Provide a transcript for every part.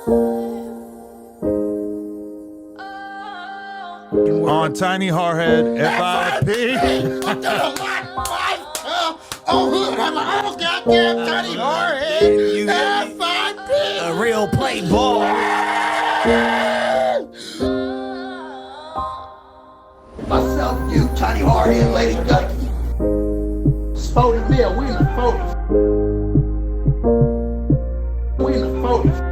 On Tiny Hardhead, FIP. Oh, hood, I'm a goddamn Tiny Hardhead. FIP. A real playboy. Myself, you, Tiny Hardhead, Lady Gucky. Spody Mill, we in the 40s. We in the 40s.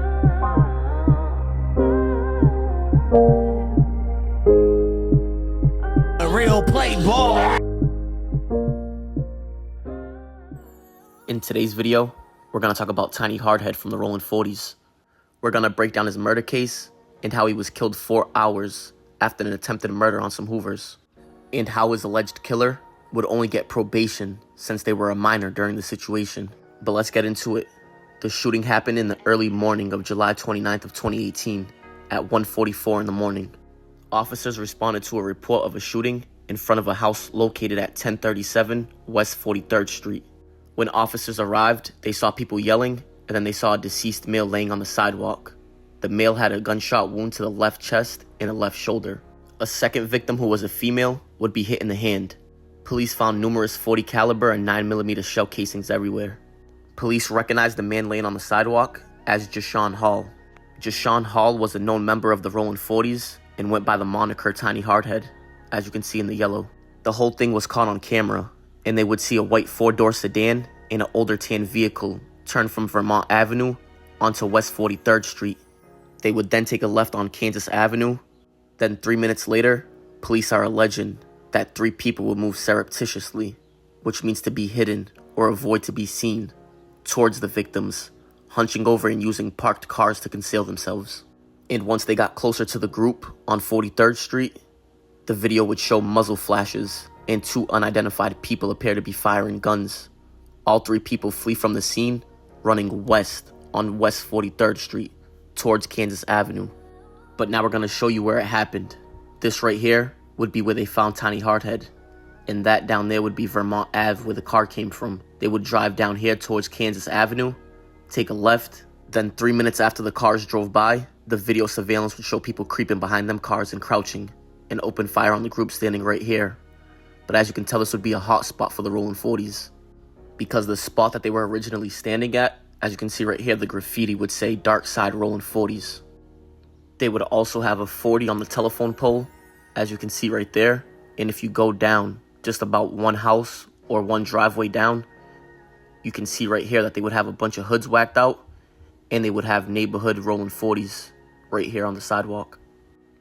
A real playboy. In today's video, we're going to talk about Tiny Hardhead from the Rolling 40s. We're going to break down his murder case and how he was killed 4 hours after an attempted murder on some Hoovers, and how his alleged killer would only get probation since they were a minor during the situation. But let's get into it. The shooting happened in the early morning of July 29th of 2018 at 1:44 in the morning. Officers responded to a report of a shooting in front of a house located at 1037 West 43rd Street. When officers arrived, they saw people yelling, and then they saw a deceased male laying on the sidewalk. The male had a gunshot wound to the left chest and the left shoulder. A second victim, who was a female, would be hit in the hand. Police found numerous .40 caliber and 9mm shell casings everywhere. Police recognized the man laying on the sidewalk as Jashawn Hall. Jashawn Hall was a known member of the Rolling 40s and went by the moniker Tiny Hardhead, as you can see in the yellow. The whole thing was caught on camera, and they would see a white 4-door sedan and an older tan vehicle turn from Vermont Avenue onto West 43rd Street. They would then take a left on Kansas Avenue. Then 3 minutes later, police are alleging that 3 people would move surreptitiously, which means to be hidden or avoid to be seen, towards the victims, hunching over and using parked cars to conceal themselves. And once they got closer to the group on 43rd Street, the video would show muzzle flashes and 2 unidentified people appear to be firing guns. All 3 people flee from the scene, running west on West 43rd Street towards Kansas Avenue. But now we're going to show you where it happened. This right here would be where they found Tiny Hardhead, and that down there would be Vermont Ave, where the car came from. They would drive down here towards Kansas Avenue, take a left, then 3 minutes after the cars drove by, the video surveillance would show people creeping behind them cars and crouching, and open fire on the group standing right here. But as you can tell, this would be a hot spot for the Rolling 40s, because the spot that they were originally standing at, as you can see right here, the graffiti would say Dark Side Rolling 40s. They would also have a 40 on the telephone pole, as you can see right there. And if you go down just about one house or one driveway down, you can see right here that they would have a bunch of hoods whacked out, and they would have neighborhood Rolling 40s right here on the sidewalk.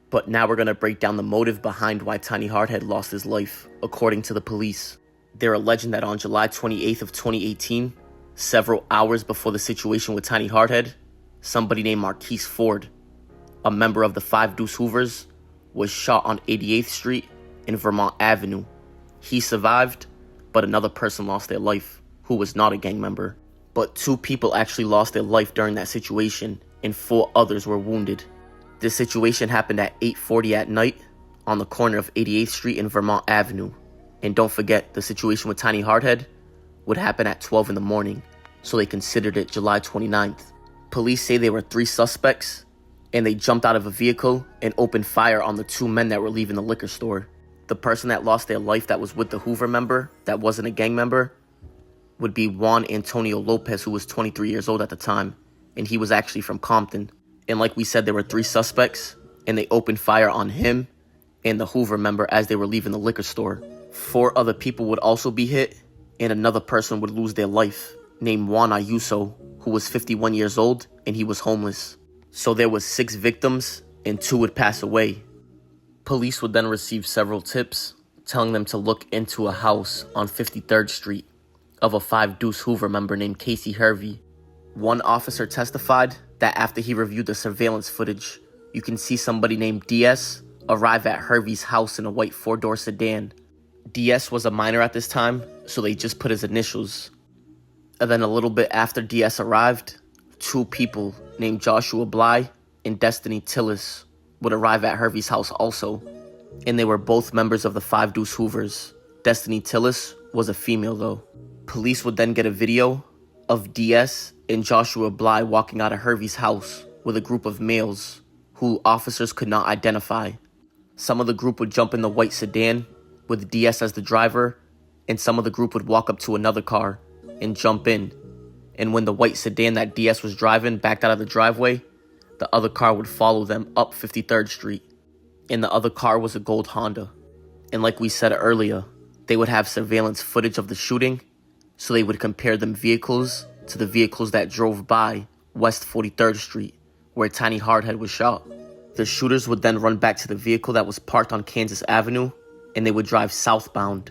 But now we're going to break down the motive behind why Tiny Hardhead lost his life, according to the police. They're alleging that on July 28th of 2018, several hours before the situation with Tiny Hardhead, somebody named Marquise Ford, a member of the 5 Deuce Hoovers, was shot on 88th Street and Vermont Avenue. He survived, but another person lost their life, who was not a gang member. But 2 people actually lost their life during that situation, and 4 others were wounded. This situation happened at 8:40 at night on the corner of 88th Street and Vermont Avenue. And don't forget, the situation with Tiny Hardhead would happen at 12 in the morning, so they considered it July 29th. Police say there were 3 suspects, and they jumped out of a vehicle and opened fire on the 2 men that were leaving the liquor store. The person that lost their life that was with the Hoover member, that wasn't a gang member, would be Juan Antonio Lopez, who was 23 years old at the time, and he was actually from Compton. And like we said, there were 3 suspects, and they opened fire on him and the Hoover member as they were leaving the liquor store. 4 other people would also be hit, and another person would lose their life, named Juan Ayuso, who was 51 years old, and he was homeless. So there was 6 victims, and 2 would pass away. Police would then receive several tips, telling them to look into a house on 53rd Street of a 5 Deuce Hoover member named Casey Hervey. One officer testified that after he reviewed the surveillance footage, you can see somebody named DS arrive at Hervey's house in a white 4-door sedan. DS was a minor at this time, so they just put his initials. And then a little bit after DS arrived, 2 people named Joshua Bly and Destiny Tillis would arrive at Hervey's house also, and they were both members of the 5 Deuce Hoovers. Destiny Tillis was a female though. Police would then get a video of DS and Joshua Bly walking out of Hervey's house with a group of males who officers could not identify. Some of the group would jump in the white sedan with DS as the driver, and some of the group would walk up to another car and jump in. And when the white sedan that DS was driving backed out of the driveway, the other car would follow them up 53rd Street. And the other car was a gold Honda. And like we said earlier, they would have surveillance footage of the shooting, so they would compare them vehicles to the vehicles that drove by West 43rd Street, where Tiny Hardhead was shot. The shooters would then run back to the vehicle that was parked on Kansas Avenue, and they would drive southbound.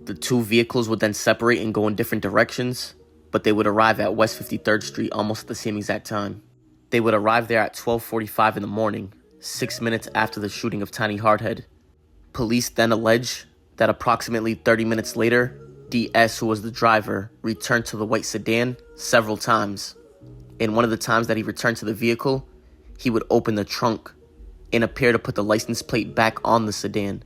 The two vehicles would then separate and go in different directions, but they would arrive at West 53rd Street almost at the same exact time. They would arrive there at 12:45 in the morning, 6 minutes after the shooting of Tiny Hardhead. Police then allege that approximately 30 minutes later, DS, who was the driver, returned to the white sedan several times. And one of the times that he returned to the vehicle, he would open the trunk and appear to put the license plate back on the sedan.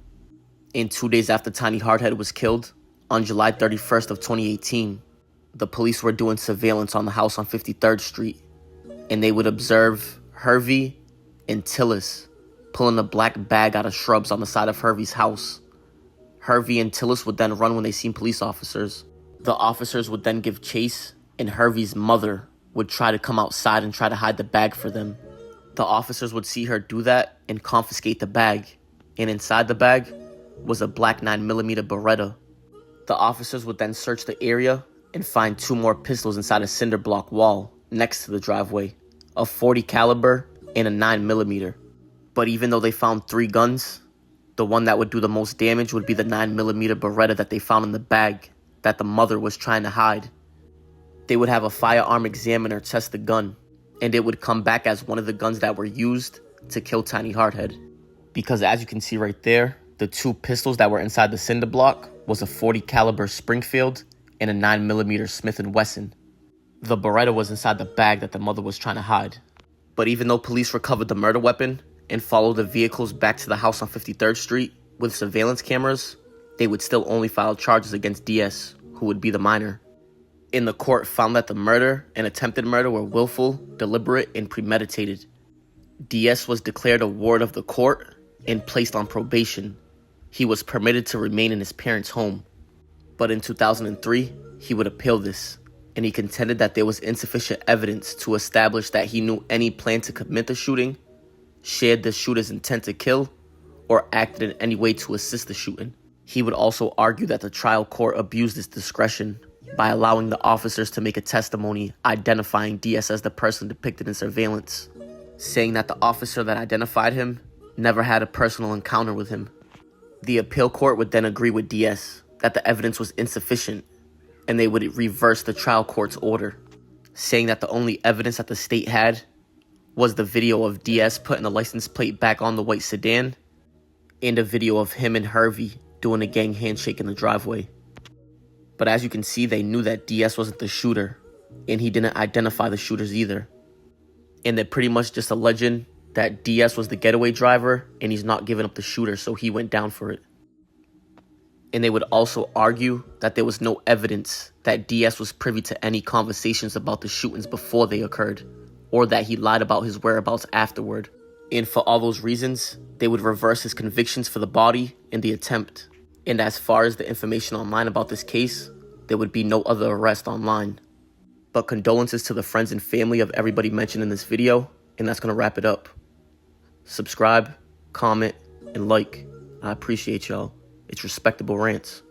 And 2 days after Tiny Hardhead was killed, on July 31st of 2018, the police were doing surveillance on the house on 53rd Street, and they would observe Hervey and Tillis pulling a black bag out of shrubs on the side of Hervey's house. Hervey and Tillis would then run when they seen police officers. The officers would then give chase, and Hervey's mother would try to come outside and try to hide the bag for them. The officers would see her do that and confiscate the bag, and inside the bag was a black 9mm Beretta. The officers would then search the area and find 2 more pistols inside a cinder block wall next to the driveway, a .40 caliber and a 9mm. But even though they found 3 guns, the one that would do the most damage would be the 9mm Beretta that they found in the bag that the mother was trying to hide. They would have a firearm examiner test the gun, and it would come back as one of the guns that were used to kill Tiny Hardhead. Because as you can see right there, the 2 pistols that were inside the cinder block was a .40 caliber Springfield and a 9mm Smith & Wesson. The Beretta was inside the bag that the mother was trying to hide. But even though police recovered the murder weapon and followed the vehicles back to the house on 53rd Street with surveillance cameras, they would still only file charges against DS, who would be the minor. In the court found that the murder and attempted murder were willful, deliberate, and premeditated. DS was declared a ward of the court and placed on probation. He was permitted to remain in his parents' home. But in 2003, he would appeal this, and he contended that there was insufficient evidence to establish that he knew any plan to commit the shooting, shared the shooter's intent to kill, or acted in any way to assist the shooting. He would also argue that the trial court abused its discretion by allowing the officers to make a testimony identifying DS as the person depicted in surveillance, saying that the officer that identified him never had a personal encounter with him. The appeal court would then agree with DS that the evidence was insufficient, and they would reverse the trial court's order, saying that the only evidence that the state had was the video of DS putting the license plate back on the white sedan and a video of him and Hervey doing a gang handshake in the driveway. But as you can see, they knew that DS wasn't the shooter, and he didn't identify the shooters either. And they're pretty much just alleging that DS was the getaway driver and he's not giving up the shooter, so he went down for it. And they would also argue that there was no evidence that DS was privy to any conversations about the shootings before they occurred, or that he lied about his whereabouts afterward. And for all those reasons, they would reverse his convictions for the body and the attempt. And as far as the information online about this case, there would be no other arrest online. But condolences to the friends and family of everybody mentioned in this video, and that's going to wrap it up. Subscribe, comment, and like. I appreciate y'all. It's Respectable Rants.